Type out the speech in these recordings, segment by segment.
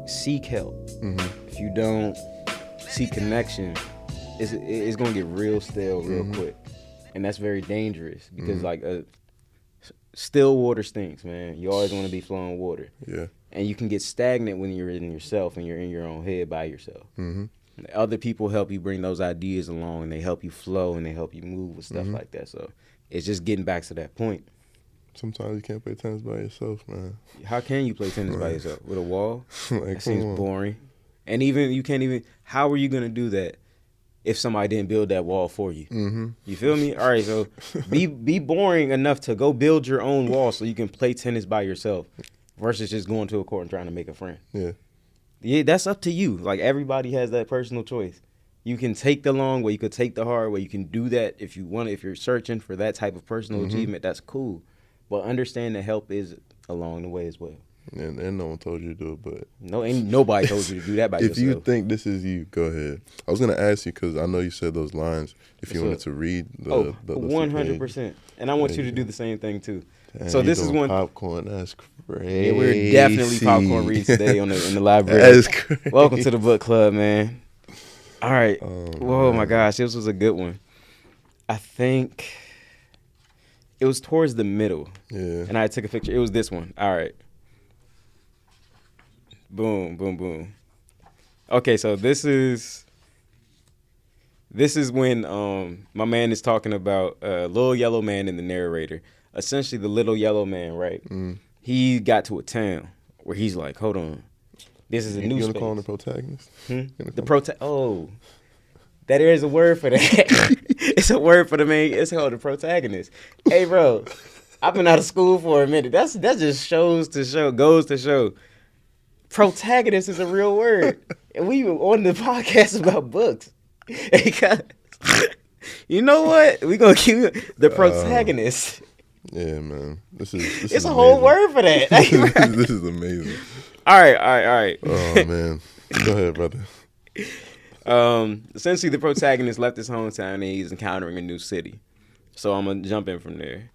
seek help. If you don't seek connection, it's gonna get real stale real quick, and that's very dangerous because like still water stinks, man. You always want to be flowing water. Yeah. And you can get stagnant when you're in yourself and you're in your own head by yourself. Other people help you bring those ideas along, and they help you flow and they help you move with stuff like that. So it's just getting back to that point. Sometimes you can't play tennis by yourself, man. How can you play tennis by yourself? With a wall? Like, That seems boring. And even you can't even. How are you gonna do that if somebody didn't build that wall for you? You feel me? All right, so be boring enough to go build your own wall so you can play tennis by yourself, versus just going to a court and trying to make a friend. Yeah, that's up to you. Like, everybody has that personal choice. You can take the long way, you could take the hard way. You can do that if you want. If you're searching for that type of personal achievement, that's cool. But understand that help is along the way as well. And no one told you to do it, but Ain't nobody told you to do that by yourself. If you think this is you, go ahead. I was gonna ask you because I know you said those lines. If you wanted to read the 100%. And I want you to do the same thing too. Damn, so this is one popcorn. That's crazy. Yeah, we're definitely popcorn reads today in the library. That's crazy. Welcome to the book club, man. All right. Whoa, my gosh, this was a good one. I think it was towards the middle. Yeah. And I took a picture. It was this one. All right. Boom, boom, boom. Okay, so this is when my man is talking about Little Yellow Man and the narrator. Essentially, the Little Yellow Man, right? He got to a town where he's like, hold on. This is a new space. You want to call him the protagonist? That is a word for that. It's a word for the main. It's called the protagonist. Hey, bro, I've been out of school for a minute. That just goes to show. Protagonist is a real word. And we were on the podcast about books. You know what? We're going to keep the protagonist. Yeah, man. This is it's a whole word for that. This is amazing. All right. Oh, man. Go ahead, brother. Essentially, the protagonist left his hometown and he's encountering a new city. So I'm going to jump in from there.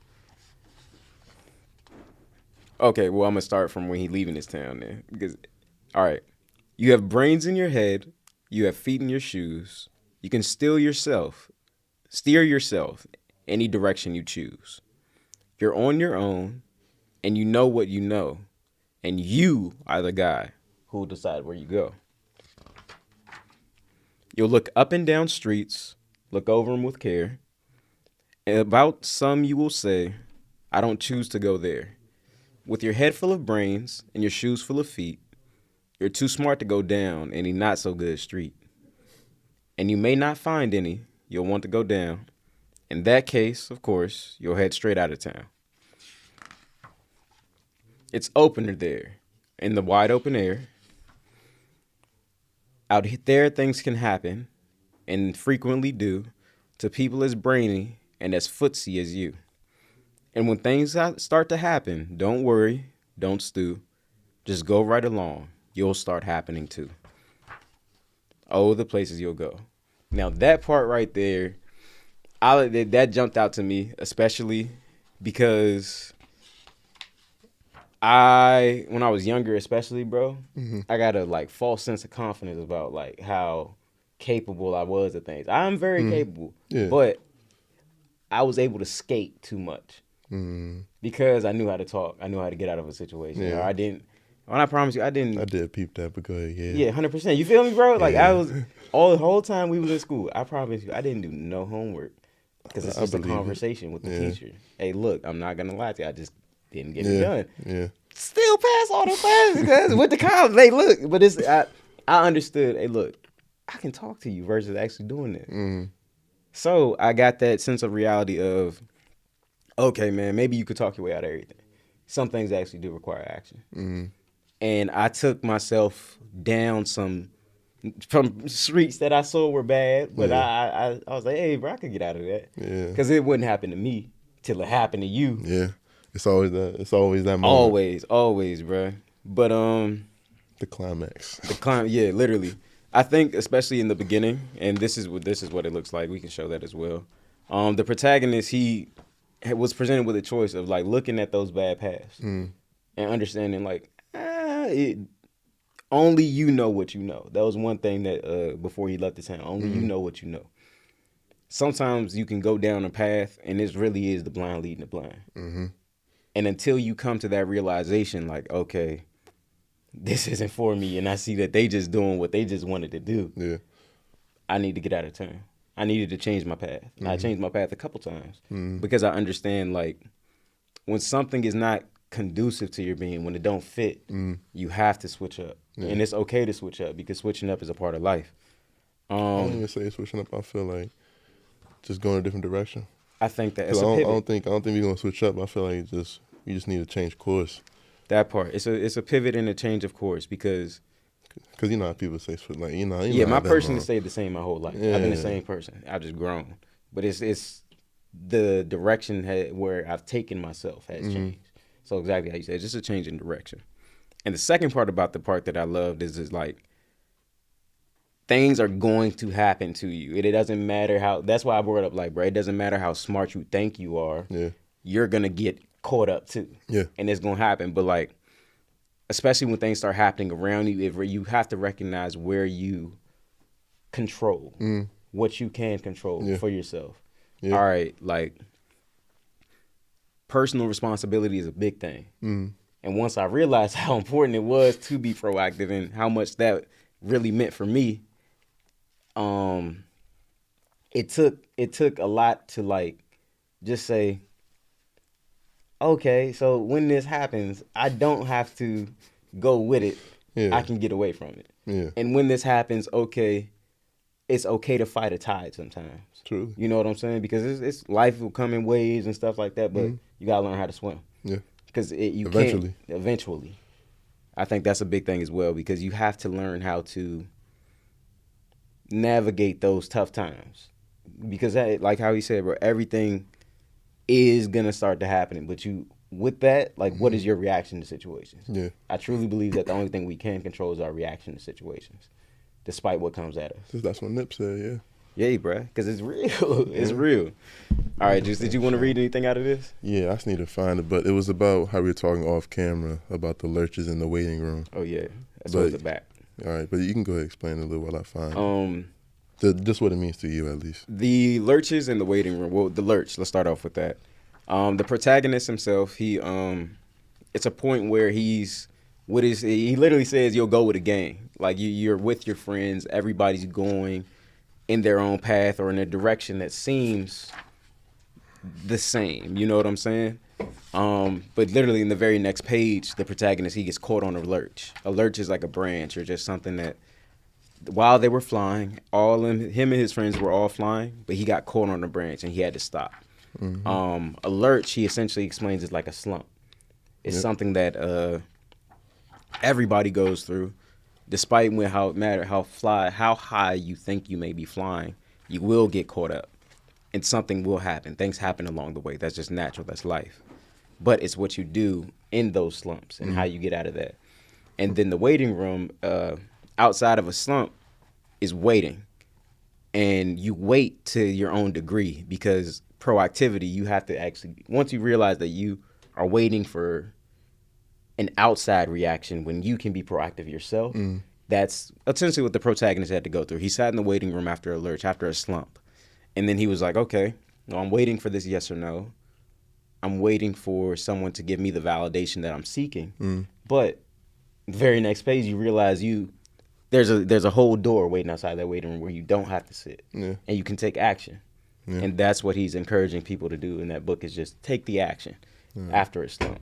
Okay, well, I'm going to start from when he's leaving his town then. Because, all right, you have brains in your head. You have feet in your shoes. You can steer yourself any direction you choose. You're on your own, and you know what you know. And you are the guy who will decide where you go. You'll look up and down streets, look over them with care. And about some you will say, I don't choose to go there. With your head full of brains and your shoes full of feet, you're too smart to go down any not so good street. And you may not find any you'll want to go down. In that case, of course, you'll head straight out of town. It's opener there, in the wide open air. Out there, things can happen, and frequently do, to people as brainy and as footsy as you. And when things start to happen, don't worry, don't stew. Just go right along. You'll start happening too. Oh, the places you'll go. Now, that part right there, that jumped out to me, especially because when I was younger, especially, bro, I got a false sense of confidence about how capable I was of things. I'm very capable, but I was able to skate too much. Because I knew how to talk. I knew how to get out of a situation. Yeah. Or I didn't. When I promise you, I didn't. I did peep that, but go ahead. Yeah, 100%. You feel me, bro? I was the whole time we was in school. I promise you, I didn't do no homework because it's just a conversation with the teacher. Hey, look, I'm not gonna lie to you. I just didn't get it done. Yeah. Still pass all the classes because with the comments. Hey, look, but I understood. Hey, look, I can talk to you versus actually doing it. So I got that sense of reality of, okay, man, maybe you could talk your way out of everything. Some things actually do require action. And I took myself down from streets that I saw were bad, but I was like, hey, bro, I could get out of that. Yeah. Because it wouldn't happen to me till it happened to you. Yeah. It's always that moment. Always, bro. But the climax. Yeah, literally. I think especially in the beginning, and this is what it looks like. We can show that as well. The protagonist, he was presented with a choice of looking at those bad paths and understanding only you know what you know. That was one thing that before he left the town. Only you know what you know. Sometimes you can go down a path, and this really is the blind leading the blind. Mm-hmm. And until you come to that realization, like, okay, this isn't for me, and I see that they just doing what they just wanted to do. Yeah, I need to get out of town. I needed to change my path. And I changed my path a couple times because I understand, like, when something is not conducive to your being, when it don't fit, you have to switch up. Yeah. And it's okay to switch up because switching up is a part of life. I don't even say switching up. I feel like just going a different direction. I think that it's I a pivot. don't think we're gonna switch up. I feel like you just need to change course. That part. It's a pivot and a change of course because you know how people say like yeah, my person has stayed the same my whole life. Yeah. I've been the same person. I've just grown, but it's the direction where I've taken myself has changed. So exactly how you said, it's just a change in direction. And the second part about the part that I loved is like, things are going to happen to you. It doesn't matter how, that's why I brought up, like, bro, it doesn't matter how smart you think you are. Yeah. You're going to get caught up too. Yeah. And it's going to happen. But like, especially when things start happening around you, you have to recognize where you control, what you can control for yourself. Yeah. All right, like, personal responsibility is a big thing. And once I realized how important it was to be proactive and how much that really meant for me, it took a lot to, like, just say, okay, so when this happens, I don't have to go with it. Yeah. I can get away from it. Yeah. And when this happens, okay, it's okay to fight a tide sometimes. True. You know what I'm saying? Because it's life will come in waves and stuff like that, but you gotta learn how to swim. Yeah. Because you eventually. Eventually. I think that's a big thing as well, because you have to learn how to navigate those tough times. Because like how he said, bro, everything is gonna start to happen, but with that, like, what is your reaction to situations? Yeah. I truly believe that the only thing we can control is our reaction to situations, despite what comes at us. That's what Nip said, yeah. Yeah, bruh, because it's real. It's real. All right, did you want to read anything out of this? Yeah, I just need to find it, but it was about how we were talking off camera about the lurches in the waiting room. Oh, yeah. That's what's the back. All right, but you can go ahead and explain it a little while I find just what it means to you, at least. The lurches in the waiting room. Well, the lurch, let's start off with that. The protagonist himself, it's a point where he literally says you'll go with a gang. Like, you're with your friends, everybody's going in their own path or in a direction that seems the same. You know what I'm saying? But literally in the very next page, the protagonist, he gets caught on a lurch. A lurch is like a branch or just something that, while they were flying, him and his friends were all flying, but he got caught on a branch and he had to stop. A lurch, he essentially explains, is like a slump. It's something that everybody goes through. Despite how high you think you may be flying, you will get caught up, and something will happen. Things happen along the way. That's just natural. That's life. But it's what you do in those slumps and how you get out of that. And then the waiting room, outside of a slump, is waiting, and you wait to your own degree, because proactivity, you have to actually, once you realize that you are waiting for an outside reaction when you can be proactive yourself, that's essentially what the protagonist had to go through. He sat in the waiting room after a lurch, after a slump, and then he was like, okay, no, I'm waiting for this yes or no. I'm waiting for someone to give me the validation that I'm seeking. But the very next page, you realize there's a whole door waiting outside that waiting room where you don't have to sit, and you can take action. And that's what he's encouraging people to do in that book, is just take the action after a slump.